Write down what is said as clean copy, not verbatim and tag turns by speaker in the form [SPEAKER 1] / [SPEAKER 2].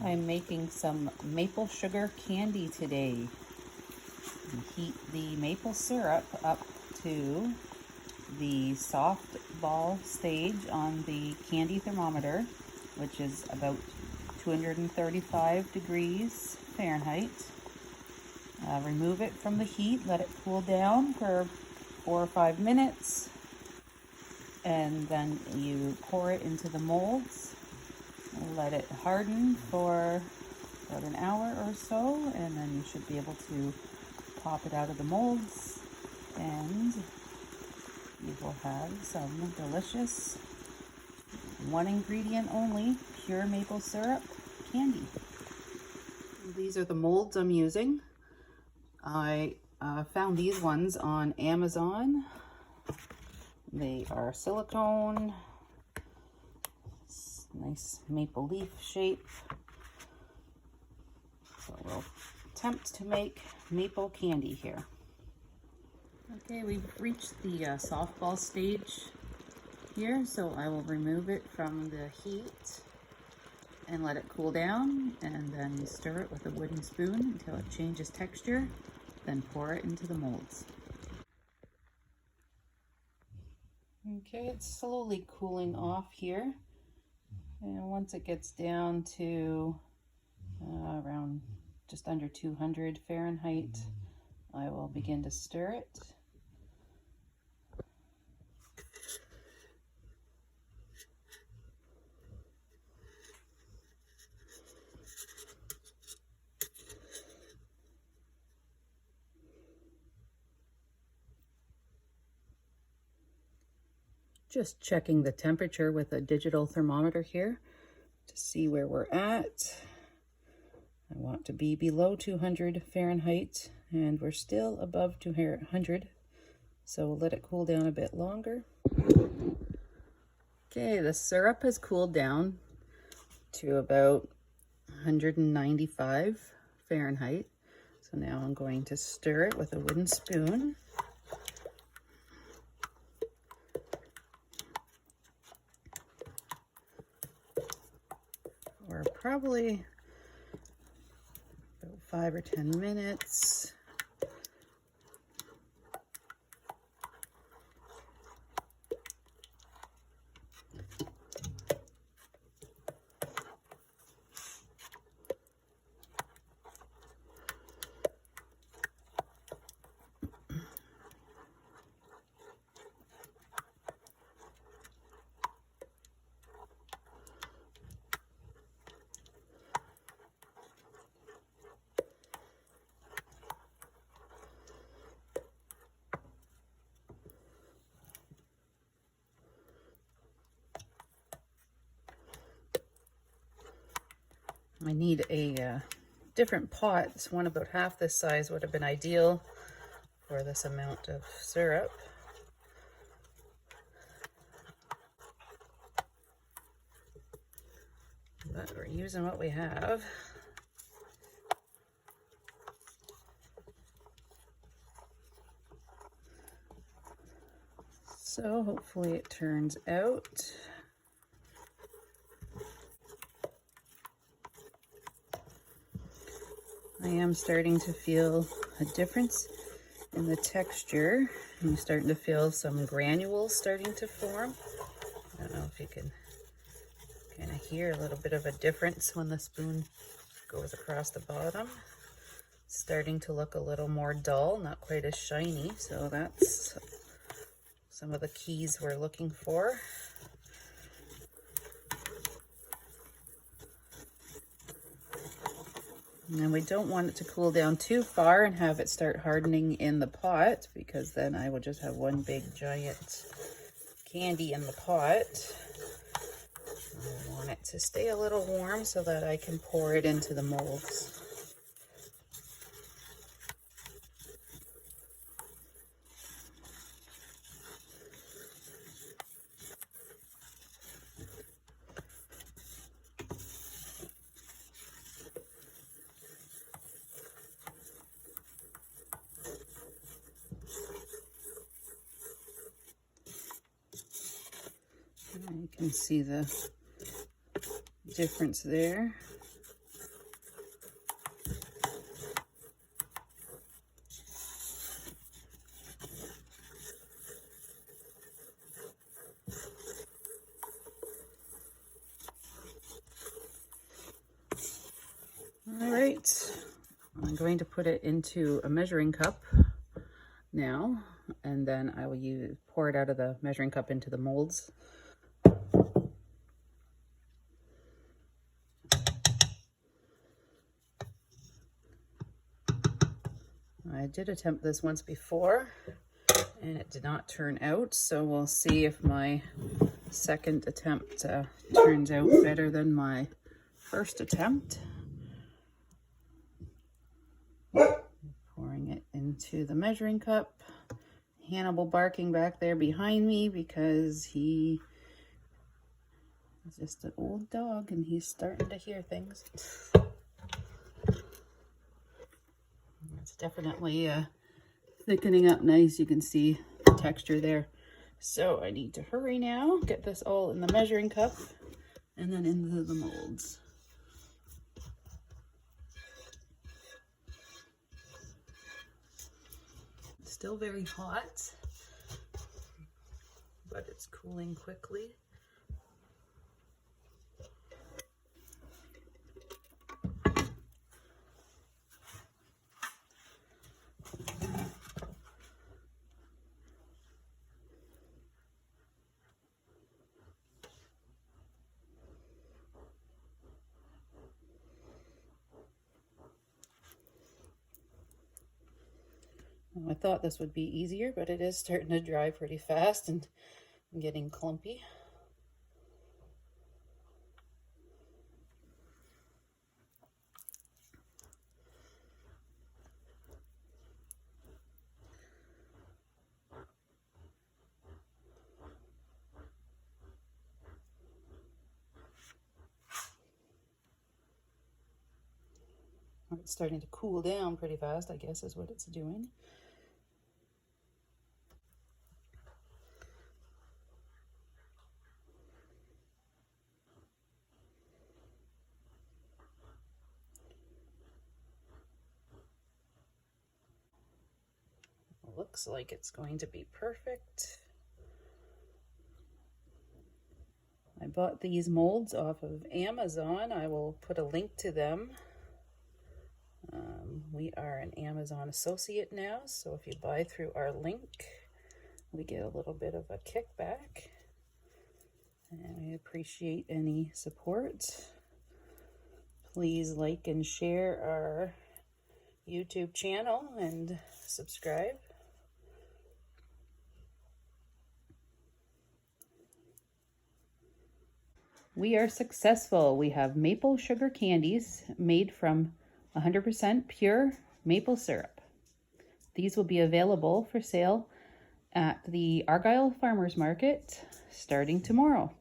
[SPEAKER 1] I'm making some maple sugar candy today. Heat the maple syrup up to the soft ball stage on the candy thermometer, which is about 235 degrees Fahrenheit. Remove it from the heat, let it cool down for 4 or 5 minutes, and then you pour it into the molds. Let it harden for about an hour or so, and then you should be able to pop it out of the molds, and you will have some delicious, one ingredient only, pure maple syrup candy. These are the molds I'm using. I found these ones on Amazon. They are silicone, nice maple leaf shape. So we'll attempt to make maple candy here. Okay, we've reached the softball stage here, so I will remove it from the heat and let it cool down, and then stir it with a wooden spoon until it changes texture, then pour it into the molds. Okay, it's slowly cooling off here, and once it gets down to around just under 200 Fahrenheit, I will begin to stir it. Just checking the temperature with a digital thermometer here to see where we're at. I want to be below 200 Fahrenheit, and we're still above 200, so we'll let it cool down a bit longer. Okay, the syrup has cooled down to about 195 Fahrenheit. So now I'm going to stir it with a wooden spoon. For probably about 5 or 10 minutes. I need a different pot. This one about half this size would have been ideal for this amount of syrup. But we're using what we have. So hopefully it turns out. I am starting to feel a difference in the texture. I'm starting to feel some granules starting to form. I don't know if you can kind of hear a little bit of a difference when the spoon goes across the bottom. It's starting to look a little more dull, not quite as shiny, so that's some of the keys we're looking for. And we don't want it to cool down too far and have it start hardening in the pot, because then I will just have one big giant candy in the pot. I want it to stay a little warm so that I can pour it into the molds. You can see the difference there. going to put it into a measuring cup now, and then I will pour it out of the measuring cup into the molds. I did attempt this once before and it did not turn out, so we'll see if my second attempt turns out better than my first attempt. Pouring it into the measuring cup. Hannibal barking back there behind me because he is just an old dog and he's starting to hear things. It's definitely thickening up nice. You can see the texture there. So I need to hurry now, get this all in the measuring cup and then into the molds. It's still very hot, but it's cooling quickly. I thought this would be easier, but it is starting to dry pretty fast and getting clumpy. It's starting to cool down pretty fast, I guess is what it's doing. Looks like it's going to be perfect. I bought these molds off of Amazon. I will put a link to them. We are an Amazon associate now, so if you buy through our link, we get a little bit of a kickback. And we appreciate any support. Please like and share our YouTube channel and subscribe. We are successful. We have maple sugar candies made from 100% pure maple syrup. These will be available for sale at the Argyle Farmers Market starting tomorrow.